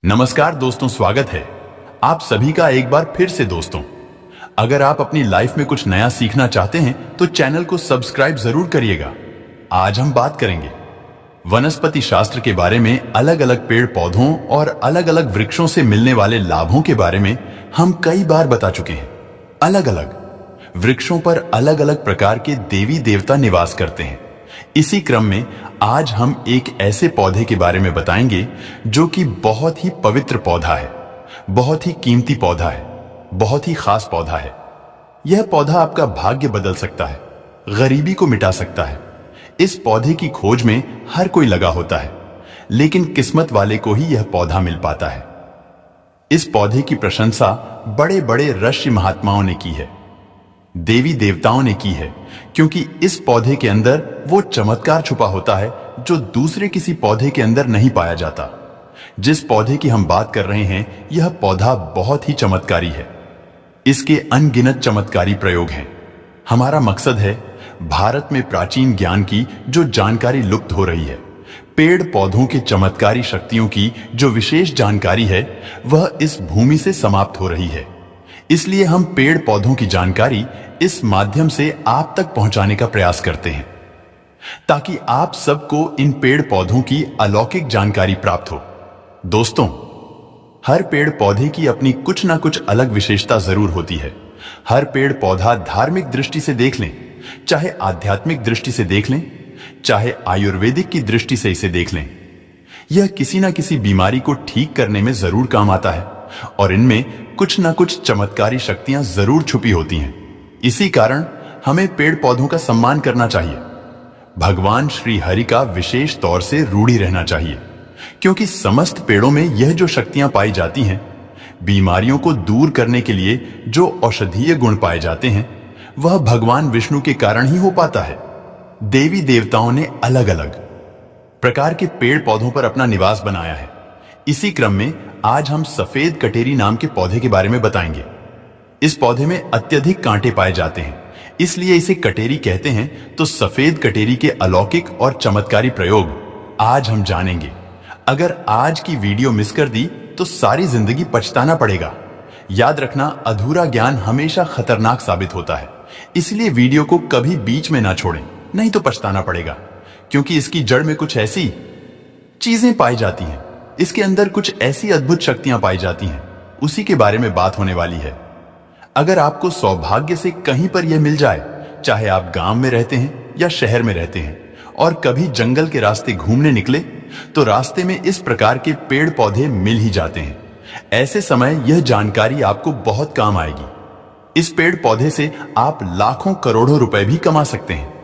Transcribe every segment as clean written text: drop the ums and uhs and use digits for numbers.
नमस्कार दोस्तों, स्वागत है आप सभी का एक बार फिर से। दोस्तों, अगर आप अपनी लाइफ में कुछ नया सीखना चाहते हैं तो चैनल को सब्सक्राइब जरूर करिएगा। आज हम बात करेंगे वनस्पति शास्त्र के बारे में। अलग अलग पेड़ पौधों और अलग अलग वृक्षों से मिलने वाले लाभों के बारे में हम कई बार बता चुके हैं। अलग अलग वृक्षों पर अलग अलग प्रकार के देवी देवता निवास करते हैं। इसी क्रम में आज हम एक ऐसे पौधे के बारे में बताएंगे जो कि बहुत ही पवित्र पौधा है, बहुत ही कीमती पौधा है, बहुत ही खास पौधा है। यह पौधा आपका भाग्य बदल सकता है, गरीबी को मिटा सकता है। इस पौधे की खोज में हर कोई लगा होता है, लेकिन किस्मत वाले को ही यह पौधा मिल पाता है। इस पौधे की प्रशंसा बड़े बड़े ऋषि महात्माओं ने की है, देवी देवताओं ने की है, क्योंकि इस पौधे के अंदर वो चमत्कार छुपा होता है जो दूसरे किसी पौधे के अंदर नहीं पाया जाता। जिस पौधे की हम बात कर रहे हैं, यह पौधा बहुत ही चमत्कारी है। इसके अनगिनत चमत्कारी प्रयोग हैं। हमारा मकसद है भारत में प्राचीन ज्ञान की जो जानकारी लुप्त हो रही है, पेड़ पौधों के चमत्कारी शक्तियों की जो विशेष जानकारी है, वह इस भूमि से समाप्त हो रही है। इसलिए हम पेड़ पौधों की जानकारी इस माध्यम से आप तक पहुंचाने का प्रयास करते हैं, ताकि आप सबको इन पेड़ पौधों की अलौकिक जानकारी प्राप्त हो। दोस्तों, हर पेड़ पौधे की अपनी कुछ ना कुछ अलग विशेषता जरूर होती है। हर पेड़ पौधा धार्मिक दृष्टि से देख लें, चाहे आध्यात्मिक दृष्टि से देख लें, चाहे आयुर्वेदिक की दृष्टि से इसे देख लें, यह किसी ना किसी बीमारी को ठीक करने में जरूर काम आता है और इनमें कुछ ना कुछ चमत्कारी शक्तियां जरूर छुपी होती हैं। इसी कारण हमें पेड़ पौधों का सम्मान करना चाहिए। भगवान श्री हरि का विशेष तौर से रूढ़ी रहना चाहिए, क्योंकि समस्त पेड़ों में यह जो शक्तियां पाई जाती हैं, बीमारियों को दूर करने के लिए जो औषधीय गुण पाए जाते हैं, वह भगवान विष्णु के कारण ही हो पाता है। देवी देवताओं ने अलग अलग प्रकार के पेड़ पौधों पर अपना निवास बनाया है। इसी क्रम में आज हम सफेद कटेरी नाम के पौधे के बारे में बताएंगे। इस पौधे में अत्यधिक कांटे पाए जाते हैं, इसलिए इसे कटेरी कहते हैं। तो सफेद कटेरी के अलौकिक और चमत्कारी प्रयोग आज हम जानेंगे। अगर आज की वीडियो मिस कर दी तो सारी जिंदगी पछताना पड़ेगा। याद रखना, अधूरा ज्ञान हमेशा खतरनाक साबित होता है, इसलिए वीडियो को कभी बीच में ना छोड़ें, नहीं तो पछताना पड़ेगा। क्योंकि इसकी जड़ में कुछ ऐसी चीजें पाई जाती हैं, इसके अंदर कुछ ऐसी अद्भुत शक्तियां पाई जाती हैं, उसी के बारे में बात होने वाली है। अगर आपको सौभाग्य से कहीं पर यह मिल जाए, चाहे आप गांव में रहते हैं या शहर में रहते हैं, और कभी जंगल के रास्ते घूमने निकले, तो रास्ते में इस प्रकार के पेड़ पौधे मिल ही जाते हैं। ऐसे समय यह जानकारी आपको बहुत काम आएगी। इस पेड़ पौधे से आप लाखों करोड़ों रुपए भी कमा सकते हैं।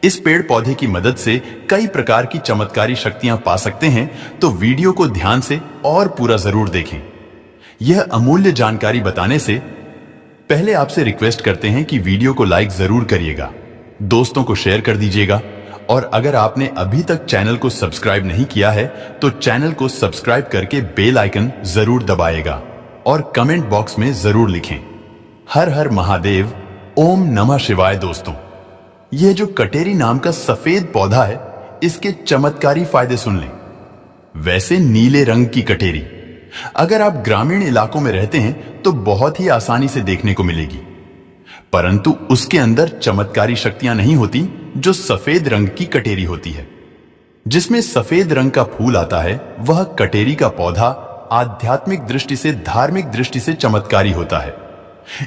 इस पेड़ पौधे की मदद से कई प्रकार की चमत्कारी शक्तियां पा सकते हैं, तो वीडियो को ध्यान से और पूरा जरूर देखें। यह अमूल्य जानकारी बताने से पहले आपसे रिक्वेस्ट करते हैं कि वीडियो को लाइक जरूर करिएगा, दोस्तों को शेयर कर दीजिएगा, और अगर आपने अभी तक चैनल को सब्सक्राइब नहीं किया है तो चैनल को सब्सक्राइब करके बेल आइकन जरूर दबाएगा और कमेंट बॉक्स में जरूर लिखें, हर हर महादेव, ओम नमः शिवाय। दोस्तों, यह जो कटेरी नाम का सफेद पौधा है, इसके चमत्कारी फायदे सुन लें। वैसे नीले रंग की कटेरी अगर आप ग्रामीण इलाकों में रहते हैं तो बहुत ही आसानी से देखने को मिलेगी, परंतु उसके अंदर चमत्कारी शक्तियां नहीं होती जो सफेद रंग की कटेरी होती है। जिसमें सफेद रंग का फूल आता है, वह कटेरी का पौधा आध्यात्मिक दृष्टि से, धार्मिक दृष्टि से चमत्कारी होता है।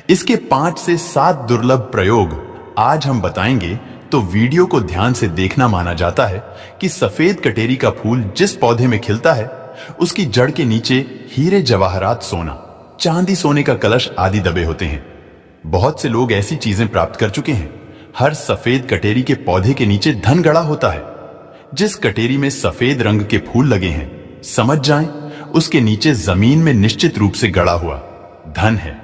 इसके 5 से 7 दुर्लभ प्रयोग आज हम बताएंगे, तो वीडियो को ध्यान से देखना माना जाता है कि सफेद कटेरी का फूल जिस पौधे में खिलता है, उसकी जड़ के नीचे हीरे जवाहरात, सोना, चांदी, सोने का कलश आदि दबे होते हैं। बहुत से लोग ऐसी चीजें प्राप्त कर चुके हैं। हर सफेद कटेरी के पौधे के नीचे धन गड़ा होता है। जिस कटेरी में सफेद रंग के फूल लगे हैं, समझ जाएं, उसके नीचे जमीन में निश्चित रूप से गड़ा हुआ धन है।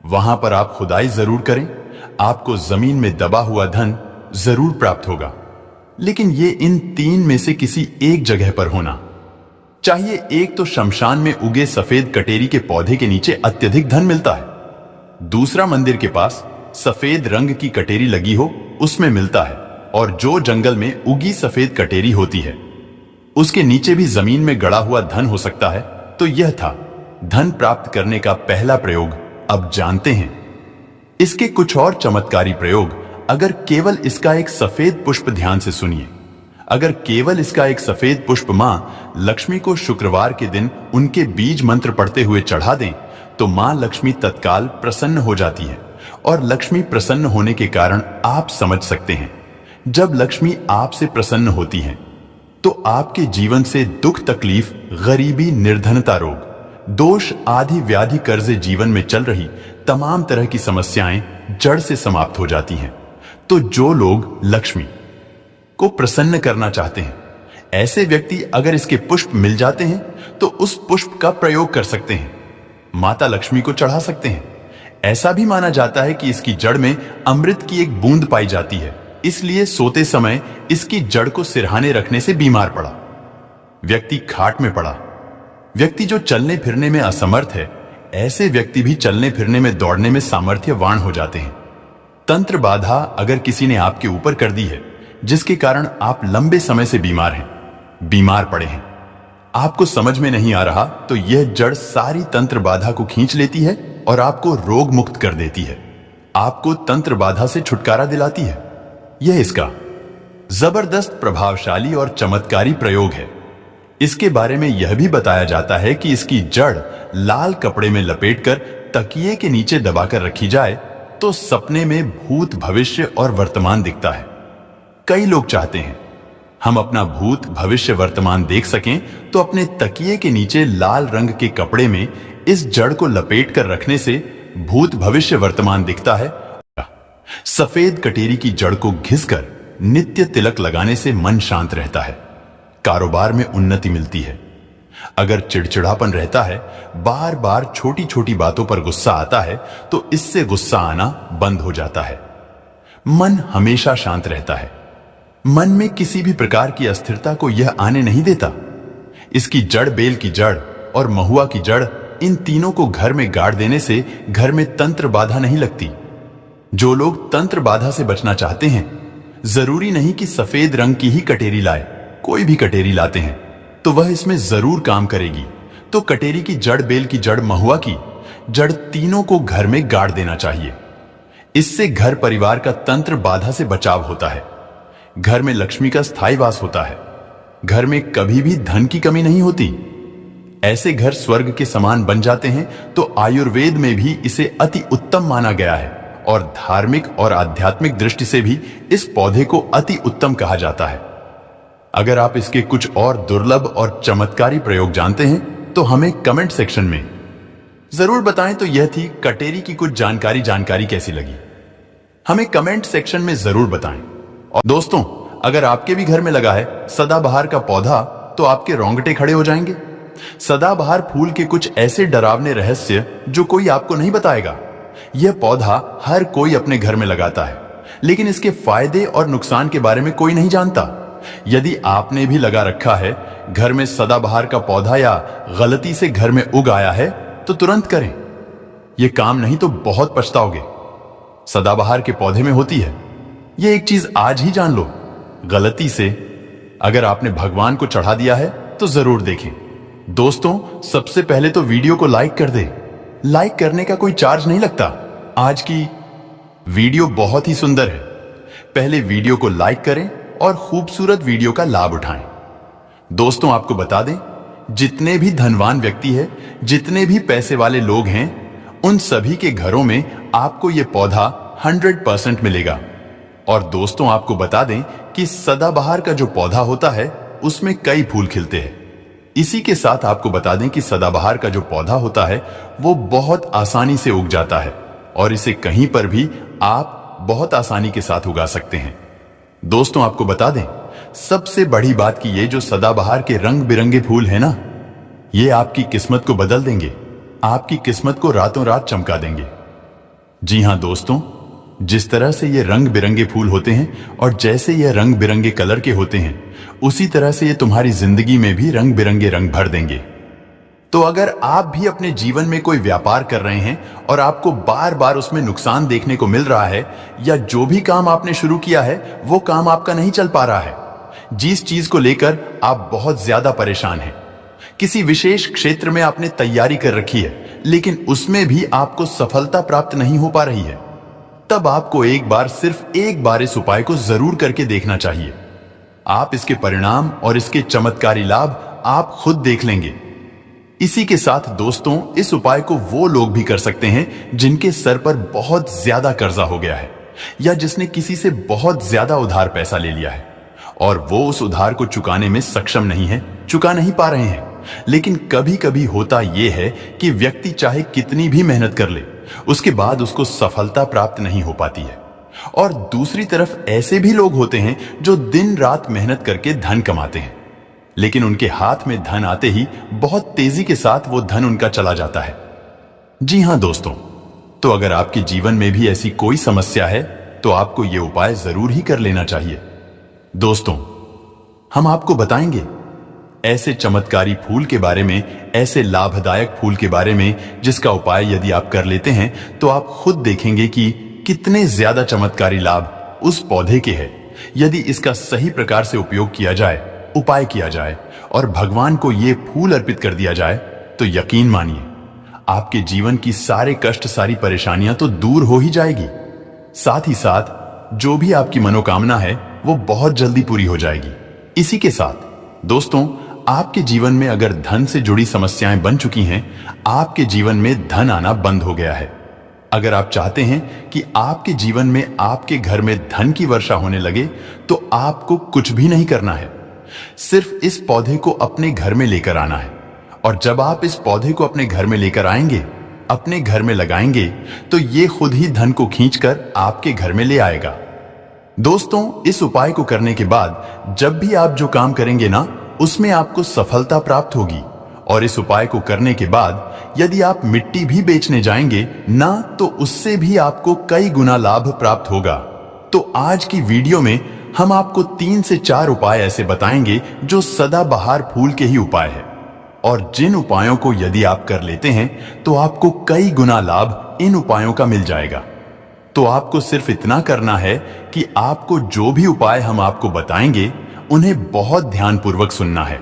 वहां पर आप खुदाई जरूर करें, आपको जमीन में दबा हुआ धन जरूर प्राप्त होगा। लेकिन ये इन 3 में से किसी एक जगह पर होना चाहिए। एक तो शमशान में उगे सफेद कटेरी के पौधे के नीचे अत्यधिक धन मिलता है। दूसरा, मंदिर के पास सफेद रंग की कटेरी लगी हो, उसमें मिलता है। और जो जंगल में उगी सफेद कटेरी होती है, उसके नीचे भी जमीन में गड़ा हुआ धन हो सकता है, तो यह था धन प्राप्त करने का पहला प्रयोग। अब जानते हैं इसके कुछ और चमत्कारी प्रयोग। अगर केवल इसका एक सफेद पुष्प, ध्यान से सुनिए, अगर केवल इसका एक सफेद पुष्प मां लक्ष्मी को शुक्रवार के दिन उनके बीज मंत्र पढ़ते हुए चढ़ा दें तो मां लक्ष्मी तत्काल प्रसन्न हो जाती है। और लक्ष्मी प्रसन्न होने के कारण आप समझ सकते हैं, जब लक्ष्मी आपसे प्रसन्न होती है तो आपके जीवन से दुख, तकलीफ, गरीबी, निर्धनता, रोग, दोष आदि व्याधि, कर्जे, जीवन में चल रही तमाम तरह की समस्याएं जड़ से समाप्त हो जाती हैं। तो जो लोग लक्ष्मी को प्रसन्न करना चाहते हैं, ऐसे व्यक्ति अगर इसके पुष्प मिल जाते हैं तो उस पुष्प का प्रयोग कर सकते हैं, माता लक्ष्मी को चढ़ा सकते हैं। ऐसा भी माना जाता है कि इसकी जड़ में अमृत की एक बूंद पाई जाती है, इसलिए सोते समय इसकी जड़ को सिरहाने रखने से बीमार पड़ा व्यक्ति, खाट में पड़ा व्यक्ति जो चलने फिरने में असमर्थ है, ऐसे व्यक्ति भी चलने फिरने में, दौड़ने में सामर्थ्यवान हो जाते हैं। तंत्र बाधा अगर किसी ने आपके ऊपर कर दी है, जिसके कारण आप लंबे समय से बीमार पड़े हैं, आपको समझ में नहीं आ रहा, तो यह जड़ सारी तंत्र बाधा को खींच लेती है और आपको रोग मुक्त कर देती है, आपको तंत्र बाधा से छुटकारा दिलाती है। यह इसका जबरदस्त, प्रभावशाली और चमत्कारी प्रयोग है। इसके बारे में यह भी बताया जाता है कि इसकी जड़ लाल कपड़े में लपेटकर तकिए के नीचे दबाकर रखी जाए तो सपने में भूत, भविष्य और वर्तमान दिखता है। कई लोग चाहते हैं हम अपना भूत, भविष्य, वर्तमान देख सकें, तो अपने तकिए के नीचे लाल रंग के कपड़े में इस जड़ को लपेट कर रखने से भूत, भविष्य, वर्तमान दिखता है। सफेद कटेरी की जड़ को घिसकर नित्य तिलक लगाने से मन शांत रहता है, कारोबार में उन्नति मिलती है। अगर चिड़चिड़ापन रहता है, बार बार छोटी छोटी बातों पर गुस्सा आता है, तो इससे गुस्सा आना बंद हो जाता है। मन हमेशा शांत रहता है, मन में किसी भी प्रकार की अस्थिरता को यह आने नहीं देता। इसकी जड़, बेल की जड़ और महुआ की जड़, इन तीनों को घर में गाड़ देने से घर में तंत्र बाधा नहीं लगती। जो लोग तंत्र बाधा से बचना चाहते हैं, जरूरी नहीं कि सफेद रंग की ही कटेरी लाए, कोई भी कटेरी लाते हैं तो वह इसमें जरूर काम करेगी। तो कटेरी की जड़, बेल की जड़, महुआ की जड़, तीनों को घर में गाड़ देना चाहिए। इससे घर परिवार का तंत्र बाधा से बचाव होता है, घर में लक्ष्मी का स्थायी वास होता है, घर में कभी भी धन की कमी नहीं होती। ऐसे घर स्वर्ग के समान बन जाते हैं। तो आयुर्वेद में भी इसे अति उत्तम माना गया है और धार्मिक और आध्यात्मिक दृष्टि से भी इस पौधे को अति उत्तम कहा जाता है। अगर आप इसके कुछ और दुर्लभ और चमत्कारी प्रयोग जानते हैं तो हमें कमेंट सेक्शन में जरूर बताएं। तो यह थी कटेरी की कुछ जानकारी कैसी लगी, हमें कमेंट सेक्शन में जरूर बताएं। और दोस्तों, अगर आपके भी घर में लगा है सदाबहार का पौधा तो आपके रोंगटे खड़े हो जाएंगे। सदाबहार फूल के कुछ ऐसे डरावने रहस्य जो कोई आपको नहीं बताएगा। यह पौधा हर कोई अपने घर में लगाता है, लेकिन इसके फायदे और नुकसान के बारे में कोई नहीं जानता। यदि आपने भी लगा रखा है घर में सदाबहार का पौधा या गलती से घर में उग आया है तो तुरंत करें, यह काम नहीं तो बहुत पछताओगे। सदाबहार के पौधे में होती है, यह एक चीज आज ही जान लो। गलती से अगर आपने भगवान को चढ़ा दिया है तो जरूर देखें। दोस्तों, सबसे पहले तो वीडियो को लाइक कर दे। लाइक करने का कोई चार्ज नहीं लगता। आज की वीडियो बहुत ही सुंदर है, पहले वीडियो को लाइक करें और खूबसूरत वीडियो का लाभ उठाएं। दोस्तों, आपको बता दें, जितने भी धनवान व्यक्ति हैं, जितने भी पैसे वाले लोग हैं, उन सभी के घरों में आपको यह पौधा 100% मिलेगा। और दोस्तों, आपको बता दें कि सदाबहार का जो पौधा होता है उसमें कई फूल खिलते हैं। इसी के साथ आपको बता दें कि सदाबहार का जो पौधा होता है वो बहुत आसानी से उग जाता है और इसे कहीं पर भी आप बहुत आसानी के साथ उगा सकते हैं। दोस्तों, आपको बता दें, सबसे बड़ी बात कि ये जो सदाबहार के रंग बिरंगे फूल हैं ना, ये आपकी किस्मत को बदल देंगे, आपकी किस्मत को रातों रात चमका देंगे। जी हां दोस्तों, जिस तरह से ये रंग बिरंगे फूल होते हैं और जैसे ये रंग बिरंगे कलर के होते हैं, उसी तरह से ये तुम्हारी जिंदगी में भी रंग बिरंगे रंग भर देंगे। तो अगर आप भी अपने जीवन में कोई व्यापार कर रहे हैं और आपको बार बार उसमें नुकसान देखने को मिल रहा है, या जो भी काम आपने शुरू किया है वो काम आपका नहीं चल पा रहा है, जिस चीज को लेकर आप बहुत ज्यादा परेशान हैं, किसी विशेष क्षेत्र में आपने तैयारी कर रखी है लेकिन उसमें भी आपको सफलता प्राप्त नहीं हो पा रही है, तब आपको सिर्फ एक बार इस उपाय को जरूर करके देखना चाहिए। आप इसके परिणाम और इसके चमत्कारी लाभ आप खुद देख लेंगे। इसी के साथ दोस्तों, इस उपाय को वो लोग भी कर सकते हैं जिनके सर पर बहुत ज्यादा कर्जा हो गया है या जिसने किसी से बहुत ज्यादा उधार पैसा ले लिया है और वो उस उधार को चुकाने में सक्षम नहीं है, चुका नहीं पा रहे हैं। लेकिन कभी कभी होता यह है कि व्यक्ति चाहे कितनी भी मेहनत कर ले, उसके बाद उसको सफलता प्राप्त नहीं हो पाती है। और दूसरी तरफ ऐसे भी लोग होते हैं जो दिन रात मेहनत करके धन कमाते हैं, लेकिन उनके हाथ में धन आते ही बहुत तेजी के साथ वो धन उनका चला जाता है। जी हां दोस्तों, तो अगर आपके जीवन में भी ऐसी कोई समस्या है तो आपको ये उपाय जरूर ही कर लेना चाहिए। दोस्तों, हम आपको बताएंगे ऐसे चमत्कारी फूल के बारे में, ऐसे लाभदायक फूल के बारे में जिसका उपाय यदि आप कर लेते हैं तो आप खुद देखेंगे कि कितने ज्यादा चमत्कारी लाभ उस पौधे के हैं यदि इसका सही प्रकार से उपयोग किया जाए, उपाय किया जाए और भगवान को ये फूल अर्पित कर दिया जाए तो यकीन मानिए आपके जीवन की सारे कष्ट, सारी परेशानियां तो दूर हो ही जाएगी। साथ ही साथ जो भी आपकी मनोकामना है वो बहुत जल्दी पूरी हो जाएगी। इसी के साथ दोस्तों, आपके जीवन में अगर धन से जुड़ी समस्याएं बन चुकी हैं, आपके जीवन में धन आना बंद हो गया है, अगर आप चाहते हैं कि आपके जीवन में, आपके घर में धन की वर्षा होने लगे, तो आपको कुछ भी नहीं करना है, सिर्फ इस पौधे को अपने घर में लेकर आना है। और जब आप इस पौधे को अपने घर में लेकर आएंगे, अपने घर में लगाएंगे, तो ये खुद ही धन को खींचकर आपके घर में ले आएगा। दोस्तों, इस उपाय को करने के बाद जब भी आप जो काम करेंगे ना, उसमें आपको सफलता प्राप्त होगी। और इस उपाय को करने के बाद यदि आप मिट्टी भी बेचने जाएंगे ना, तो उससे भी आपको कई गुना लाभ प्राप्त होगा। तो आज की वीडियो में हम आपको 3 से 4 उपाय ऐसे बताएंगे जो सदाबहार फूल के ही उपाय है, और जिन उपायों को यदि आप कर लेते हैं तो आपको कई गुना लाभ इन उपायों का मिल जाएगा। तो आपको सिर्फ इतना करना है कि आपको जो भी उपाय हम आपको बताएंगे उन्हें बहुत ध्यानपूर्वक सुनना है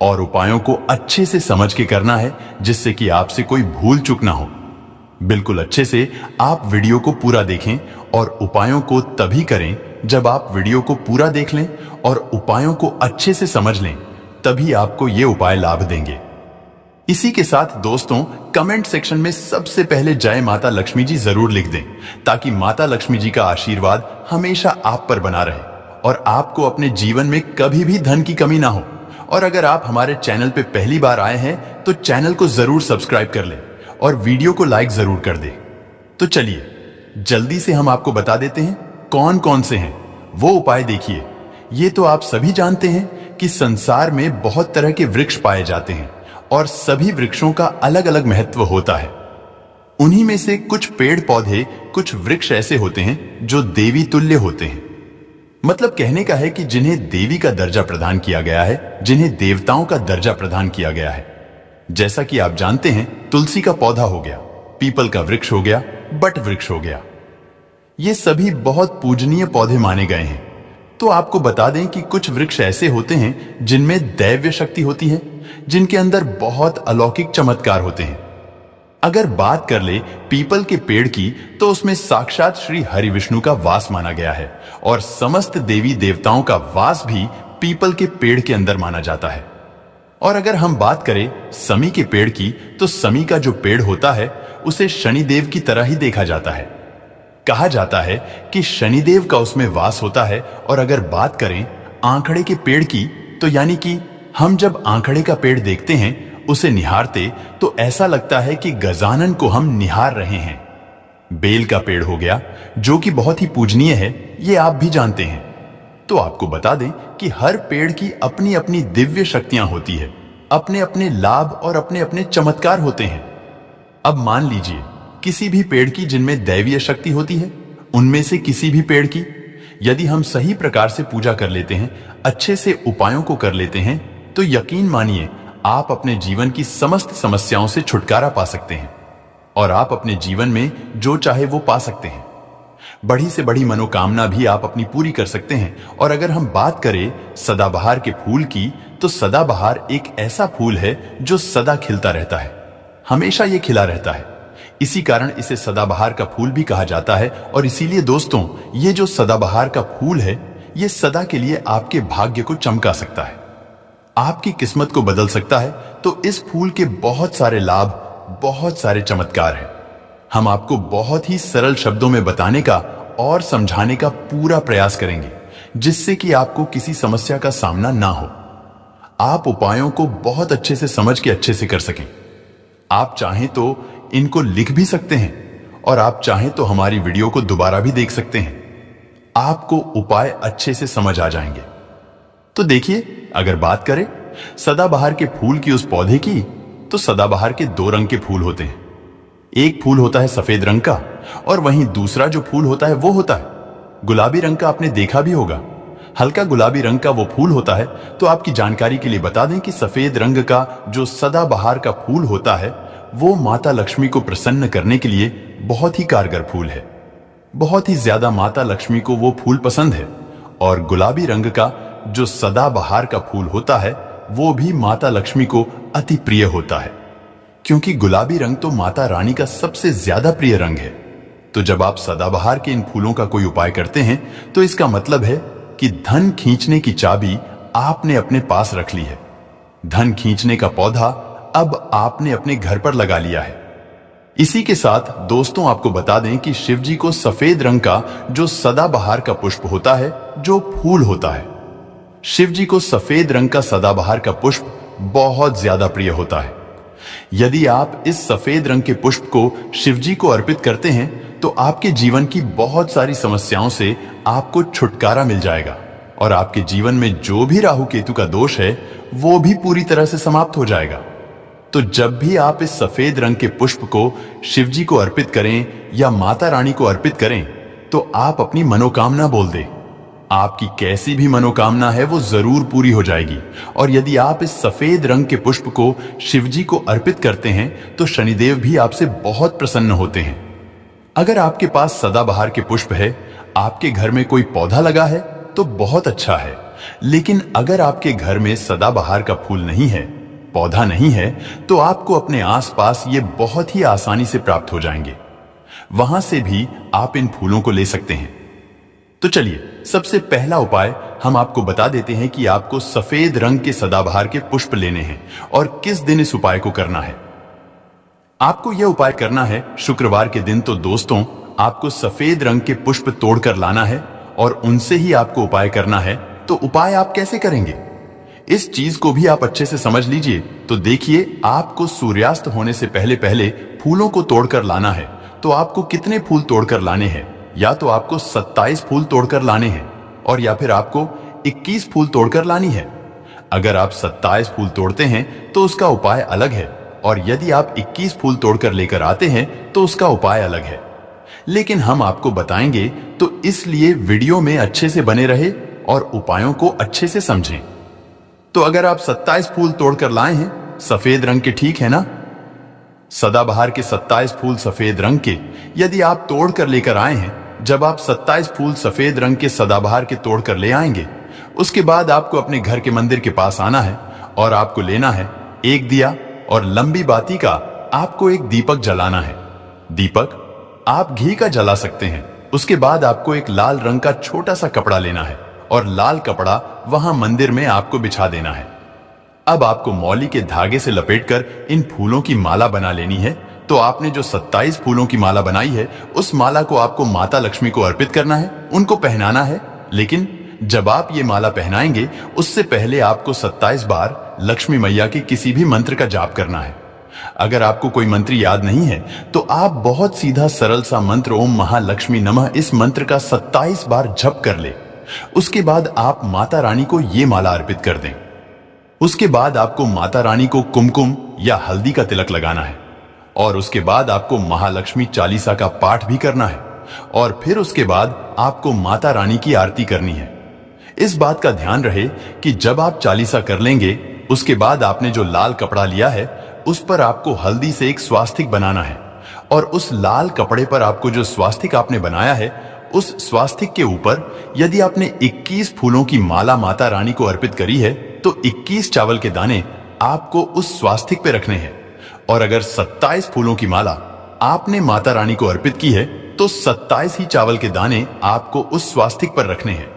और उपायों को अच्छे से समझ के करना है, जिससे कि आपसे कोई भूल चूक ना हो। बिल्कुल अच्छे से आप वीडियो को पूरा देखें और उपायों को तभी करें जब आप वीडियो को पूरा देख लें और उपायों को अच्छे से समझ लें, तभी आपको ये उपाय लाभ देंगे। इसी के साथ दोस्तों, कमेंट सेक्शन में सबसे पहले जय माता लक्ष्मी जी जरूर लिख दें, ताकि माता लक्ष्मी जी का आशीर्वाद हमेशा आप पर बना रहे और आपको अपने जीवन में कभी भी धन की कमी ना हो। और अगर आप हमारे चैनल पे पहली बार आए हैं तो चैनल को जरूर सब्सक्राइब कर लें और वीडियो को लाइक जरूर कर दें। तो चलिए जल्दी से हम आपको बता देते हैं कौन कौन से हैं वो उपाय। देखिए, ये तो आप सभी जानते हैं कि संसार में बहुत तरह के वृक्ष पाए जाते हैं और सभी वृक्षों का अलग अलग महत्व होता है। उन्हीं में से कुछ पेड़ पौधे, कुछ वृक्ष ऐसे होते हैं जो देवी तुल्य होते हैं। मतलब कहने का है कि जिन्हें देवी का दर्जा प्रदान किया गया है, जिन्हें देवताओं का दर्जा प्रदान किया गया है। जैसा कि आप जानते हैं, तुलसी का पौधा हो गया, पीपल का वृक्ष हो गया, बट वृक्ष हो गया। ये सभी बहुत पूजनीय पौधे माने गए हैं। तो आपको बता दें कि कुछ वृक्ष ऐसे होते हैं जिनमें दैव्य शक्ति होती है, जिनके अंदर बहुत अलौकिक चमत्कार होते हैं। अगर बात कर ले पीपल के पेड़ की, तो उसमें साक्षात श्री हरि विष्णु का वास माना गया है और समस्त देवी देवताओं का वास भी पीपल के पेड़ के अंदर माना जाता है। और अगर हम बात करें समी के पेड़ की, तो समी का जो पेड़ होता है उसे शनिदेव की तरह ही देखा जाता है। कहा जाता है कि शनिदेव का उसमें वास होता है। और अगर बात करें आंखड़े के पेड़ की, तो यानी कि हम जब आंखड़े का पेड़ देखते हैं, उसे निहारते, तो ऐसा लगता है कि गजानन को हम निहार रहे हैं। बेल का पेड़ हो गया, जो कि बहुत ही पूजनीय है, ये आप भी जानते हैं। तो आपको बता दें कि हर पेड़ की अपनी अपनी दिव्य शक्तियां होती है, अपने अपने लाभ और अपने अपने चमत्कार होते हैं। अब मान लीजिए किसी भी पेड़ की जिनमें दैवीय शक्ति होती है, उनमें से किसी भी पेड़ की यदि हम सही प्रकार से पूजा कर लेते हैं, अच्छे से उपायों को कर लेते हैं, तो यकीन मानिए आप अपने जीवन की समस्त समस्याओं से छुटकारा पा सकते हैं और आप अपने जीवन में जो चाहे वो पा सकते हैं। बड़ी से बड़ी मनोकामना भी आप अपनी पूरी कर सकते हैं। और अगर हम बात करें सदाबहार के फूल की, तो सदाबहार एक ऐसा फूल है जो सदा खिलता रहता है, हमेशा ये खिला रहता है। इसी कारण इसे सदाबहार का फूल भी कहा जाता है। और इसीलिए दोस्तों, ये जो सदाबहार का फूल है, ये सदा के लिए आपके भाग्य को चमका सकता है, आपकी किस्मत को बदल सकता है। तो इस फूल के बहुत सारे लाभ, बहुत सारे चमत्कार हैं। हम आपको बहुत ही सरल शब्दों में बताने का और समझाने का पूरा प्रयास करेंगे, जिससे कि आपको किसी समस्या का सामना ना हो, आप उपायों को बहुत अच्छे से समझ के अच्छे से कर सकें। आप चाहें तो इनको लिख भी सकते हैं और आप चाहें तो हमारी वीडियो को दोबारा भी देख सकते हैं, आपको उपाय अच्छे से समझ आ जाएंगे। तो देखिए, अगर बात करें सदाबहार के फूल की उस पौधे की, तो सदाबहार के दो रंग के फूल होते हैं। एक फूल होता है सफेद रंग का, और वहीं दूसरा जो फूल होता है वो होता है गुलाबी रंग का। आपने देखा भी होगा, हल्का गुलाबी रंग का वो फूल होता है। तो आपकी जानकारी के लिए बता दें कि सफेद रंग का जो सदाबहार का फूल होता है, वो माता लक्ष्मी को प्रसन्न करने के लिए बहुत ही कारगर फूल है। बहुत ही ज्यादा माता लक्ष्मी को वो फूल पसंद है। और गुलाबी रंग का जो सदाबहार का फूल होता है, वो भी माता लक्ष्मी को अति प्रिय होता है, क्योंकि गुलाबी रंग तो माता रानी का सबसे ज्यादा प्रिय रंग है। तो जब आप सदाबहार के इन फूलों का कोई उपाय करते हैं, तो इसका मतलब है कि धन खींचने की चाबी आपने अपने पास रख ली है। धन खींचने का पौधा अब आपने अपने घर पर लगा लिया है। इसी के साथ दोस्तों, आपको बता दें कि शिव जी को सफेद रंग का जो सदाबहार का पुष्प होता है, जो फूल होता है, शिव जी को सफेद रंग का सदाबहार का पुष्प बहुत ज्यादा प्रिय होता है। यदि आप इस सफेद रंग के पुष्प को शिव जी को अर्पित करते हैं, तो आपके जीवन की बहुत सारी समस्याओं से आपको छुटकारा मिल जाएगा और आपके जीवन में जो भी राहु केतु का दोष है, वो भी पूरी तरह से समाप्त हो जाएगा। तो जब भी आप इस सफेद रंग के पुष्प को शिव जी को अर्पित करें या माता रानी को अर्पित करें, तो आप अपनी मनोकामना बोल दें। आपकी कैसी भी मनोकामना है, वो जरूर पूरी हो जाएगी। और यदि आप इस सफेद रंग के पुष्प को शिव जी को अर्पित करते हैं, तो शनिदेव भी आपसे बहुत प्रसन्न होते हैं। अगर आपके पास सदाबहार के पुष्प है, आपके घर में कोई पौधा लगा है, तो बहुत अच्छा है। लेकिन अगर आपके घर में सदाबहार का फूल नहीं है, पौधा नहीं है, तो आपको अपने आसपास ये बहुत ही आसानी से प्राप्त हो जाएंगे। वहां से भी आप इन फूलों को ले सकते हैं। तो चलिए, सबसे पहला उपाय हम आपको बता देते हैं कि आपको सफेद रंग के सदाबहार के पुष्प लेने हैं और किस दिन इस उपाय को करना है। आपको यह उपाय करना है शुक्रवार के दिन। तो दोस्तों, आपको सफेद रंग के पुष्प तोड़कर लाना है और उनसे ही आपको उपाय करना है। तो उपाय आप कैसे करेंगे, इस चीज को भी आप अच्छे से समझ लीजिए। तो देखिए, आपको सूर्यास्त होने से पहले पहले फूलों को तोड़कर लाना है। तो आपको कितने फूल तोड़कर लाने हैं? या तो आपको 27 फूल तोड़कर लाने हैं, और या फिर आपको 21 फूल तोड़कर लानी है। अगर आप 27 फूल तोड़ते हैं तो उसका उपाय अलग है, और यदि आप 21 फूल तोड़कर लेकर आते हैं तो उसका उपाय अलग है। लेकिन हम आपको बताएंगे, तो इसलिए वीडियो में अच्छे से बने रहे और उपायों को अच्छे से समझें। तो अगर आप 27 फूल तोड़कर लाए हैं सफेद रंग के, ठीक है ना? सदाबहार के 27 फूल सफेद रंग के यदि आप तोड़कर लेकर आए हैं, जब आप 27 फूल सफेद रंग के सदाबहार के तोड़कर ले आएंगे, उसके बाद आपको अपने घर के मंदिर के पास आना है और आपको लेना है एक दिया और लंबी बाती का आपको एक दीपक जलाना है। दीपक आप घी का जला सकते हैं। उसके बाद आपको एक लाल रंग का छोटा सा कपड़ा लेना है और लाल कपड़ा वहां मंदिर में आपको बिछा देना है। अब आपको मौली के धागे से लपेटकर इन फूलों की माला बना लेनी है। तो आपने जो 27 फूलों की माला बनाई है, उस माला को आपको माता लक्ष्मी को अर्पित करना है, उनको पहनाना है। लेकिन जब आप ये माला पहनाएंगे, उससे पहले आपको 27 बार लक्ष्मी मैया के किसी भी मंत्र का जाप करना है। अगर आपको कोई मंत्र याद नहीं है, तो आप बहुत सीधा सरल सा मंत्र ओम महालक्ष्मी नमः, इस मंत्र का 27 बार जप कर ले। उसके बाद आप माता रानी को ये माला अर्पित कर दें। उसके बाद आपको माता रानी को कुमकुम या हल्दी का तिलक लगाना है, और उसके बाद आपको महालक्ष्मी चालीसा का पाठ भी करना है, और फिर उसके बाद आपको माता रानी की आरती करनी है। इस बात का ध्यान रहे कि जब आप चालीसा कर लेंगे, उसके बाद आपने जो लाल कपड़ा लिया है, उस पर आपको हल्दी से एक स्वास्तिक बनाना है, और उस लाल कपड़े पर आपको जो स्वास्तिक आपने बनाया है, उस स्वास्तिक के ऊपर यदि आपने 21 फूलों की माला माता रानी को अर्पित करी है तो 21 चावल के दाने आपको उस स्वास्तिक पे रखने हैं। और अगर 27 फूलों की माला आपने माता रानी को अर्पित की है तो 27 ही चावल के दाने आपको उस स्वास्तिक पर रखने हैं।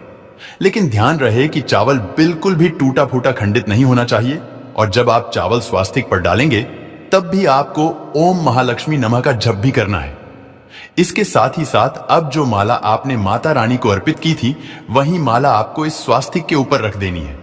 लेकिन ध्यान रहे कि चावल बिल्कुल भी टूटा फूटा खंडित नहीं होना चाहिए। और जब आप चावल स्वास्तिक पर डालेंगे तब भी आपको ओम महालक्ष्मी नमः का जप भी करना है। इसके साथ ही साथ अब जो माला आपने माता रानी को अर्पित की थी वही माला आपको इस स्वास्तिक के ऊपर रख देनी है।